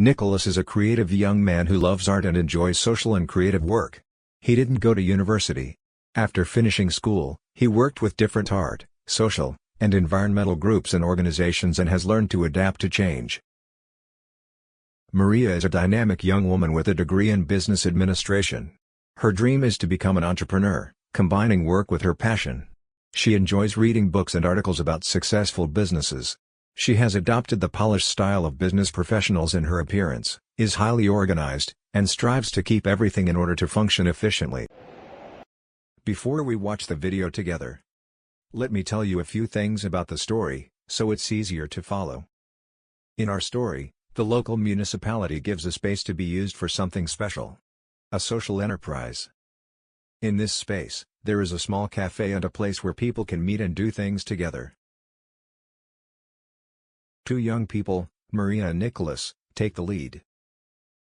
Nicholas is a creative young man who loves art and enjoys social and creative work. He didn't go to university. After finishing school, he worked with different art, social, and environmental groups and organizations and has learned to adapt to change. Maria is a dynamic young woman with a degree in business administration. Her dream is to become an entrepreneur, combining work with her passion. She enjoys reading books and articles about successful businesses. She has adopted the polished style of business professionals in her appearance, is highly organized, and strives to keep everything in order to function efficiently. Before we watch the video together, let me tell you a few things about the story, so it's easier to follow. In our story, the local municipality gives a space to be used for something special. A social enterprise. In this space, there is a small cafe and a place where people can meet and do things together. Two young people, Maria and Nicholas, take the lead.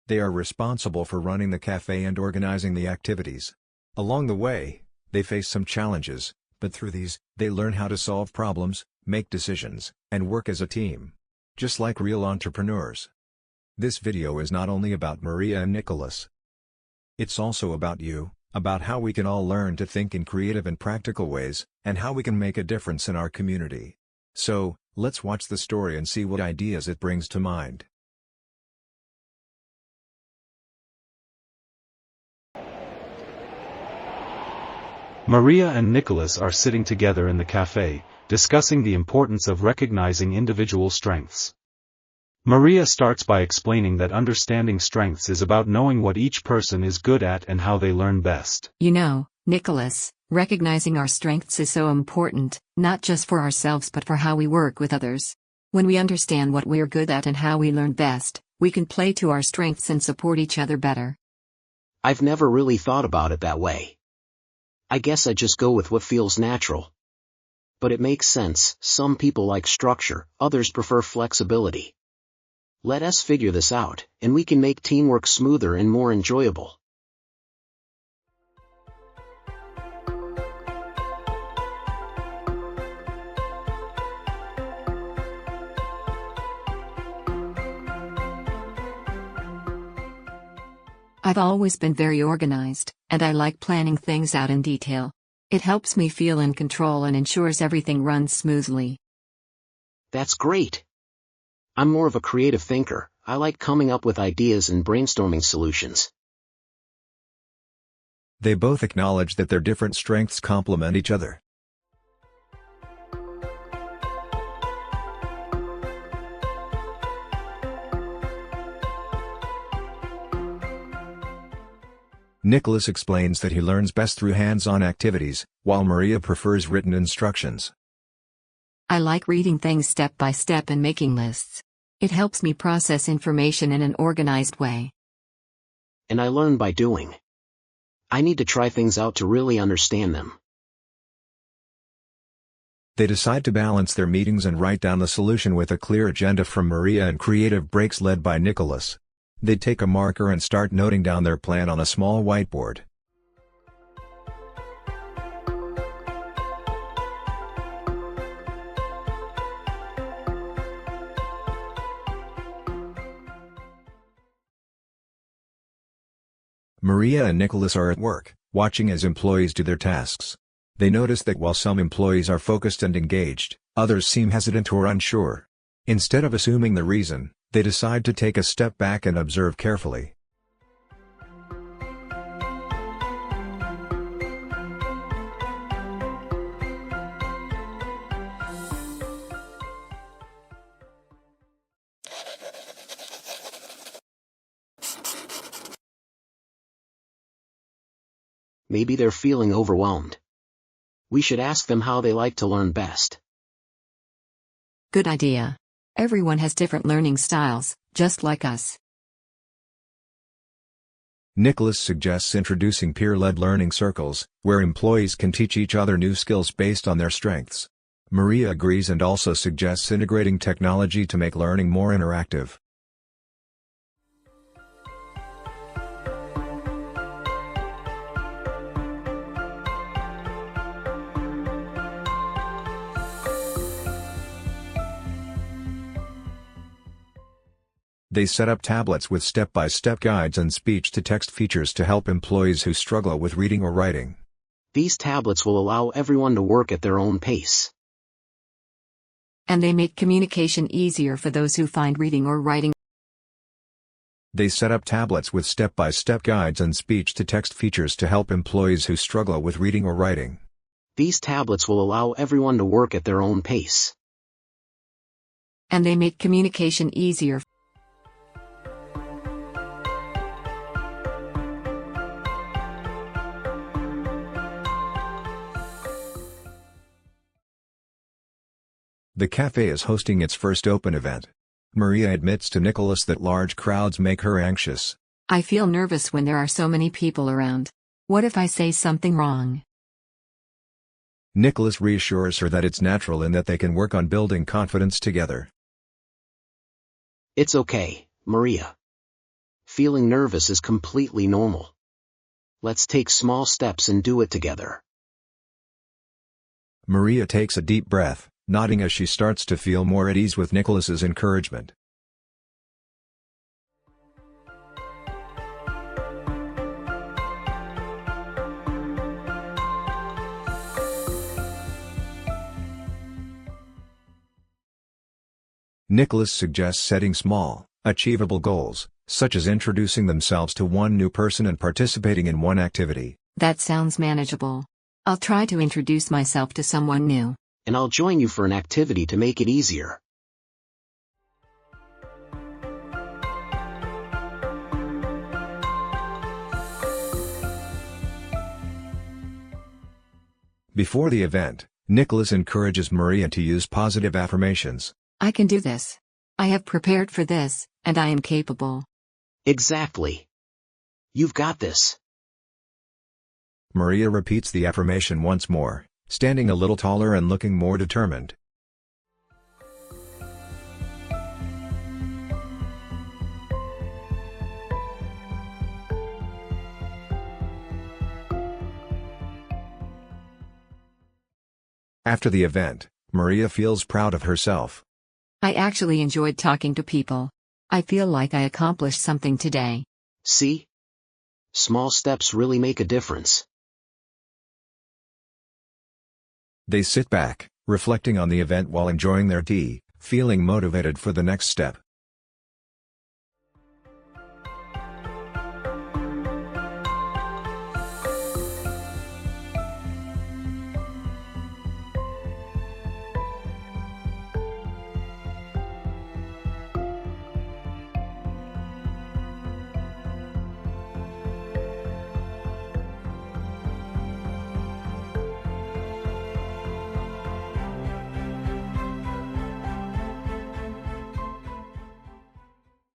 They are responsible for running the cafe and organizing the activities. Along the way, they face some challenges, but through these, they learn how to solve problems, make decisions, and work as a team. Just like real entrepreneurs. This video is not only about Maria and Nicholas. It's also about you, about how we can all learn to think in creative and practical ways, and how we can make a difference in our community. So, let's watch the story and see what ideas it brings to mind. Maria and Nicholas are sitting together in the cafe, discussing the importance of recognizing individual strengths. Maria starts by explaining that understanding strengths is about knowing what each person is good at and how they learn best. You know, Nicholas, recognizing our strengths is so important, not just for ourselves but for how we work with others. When we understand what we're good at and how we learn best, we can play to our strengths and support each other better. I've never really thought about it that way. I guess I just go with what feels natural. But it makes sense, some people like structure, others prefer flexibility. Let us figure this out, and we can make teamwork smoother and more enjoyable. I've always been very organized, and I like planning things out in detail. It helps me feel in control and ensures everything runs smoothly. That's great. I'm more of a creative thinker. I like coming up with ideas and brainstorming solutions. They both acknowledge that their different strengths complement each other. Nicholas explains that he learns best through hands-on activities, while Maria prefers written instructions. I like reading things step by step and making lists. It helps me process information in an organized way. And I learn by doing. I need to try things out to really understand them. They decide to balance their meetings and write down the solution with a clear agenda from Maria and creative breaks led by Nicholas. They take a marker and start noting down their plan on a small whiteboard. Maria and Nicholas are at work, watching as employees do their tasks. They notice that while some employees are focused and engaged, others seem hesitant or unsure. Instead of assuming the reason, they decide to take a step back and observe carefully. Maybe they're feeling overwhelmed. We should ask them how they like to learn best. Good idea. Everyone has different learning styles, just like us. Nicholas suggests introducing peer-led learning circles, where employees can teach each other new skills based on their strengths. Maria agrees and also suggests integrating technology to make learning more interactive. They set up tablets with step-by-step guides and speech-to-text features to help employees who struggle with reading or writing. These tablets will allow everyone to work at their own pace. And they make communication easier for those who find reading or writing. They set up tablets with step-by-step guides and speech-to-text features to help employees who struggle with reading or writing. These tablets will allow everyone to work at their own pace. And they make communication easier. The cafe is hosting its first open event. Maria admits to Nicholas that large crowds make her anxious. I feel nervous when there are so many people around. What if I say something wrong? Nicholas reassures her that it's natural and that they can work on building confidence together. It's okay, Maria. Feeling nervous is completely normal. Let's take small steps and do it together. Maria takes a deep breath, nodding as she starts to feel more at ease with Nicholas's encouragement. Nicholas suggests setting small, achievable goals, such as introducing themselves to one new person and participating in one activity. That sounds manageable. I'll try to introduce myself to someone new. And I'll join you for an activity to make it easier. Before the event, Nicholas encourages Maria to use positive affirmations. I can do this. I have prepared for this, and I am capable. Exactly. You've got this. Maria repeats the affirmation once more, standing a little taller and looking more determined. After the event, Maria feels proud of herself. I actually enjoyed talking to people. I feel like I accomplished something today. See? Small steps really make a difference. They sit back, reflecting on the event while enjoying their tea, feeling motivated for the next step.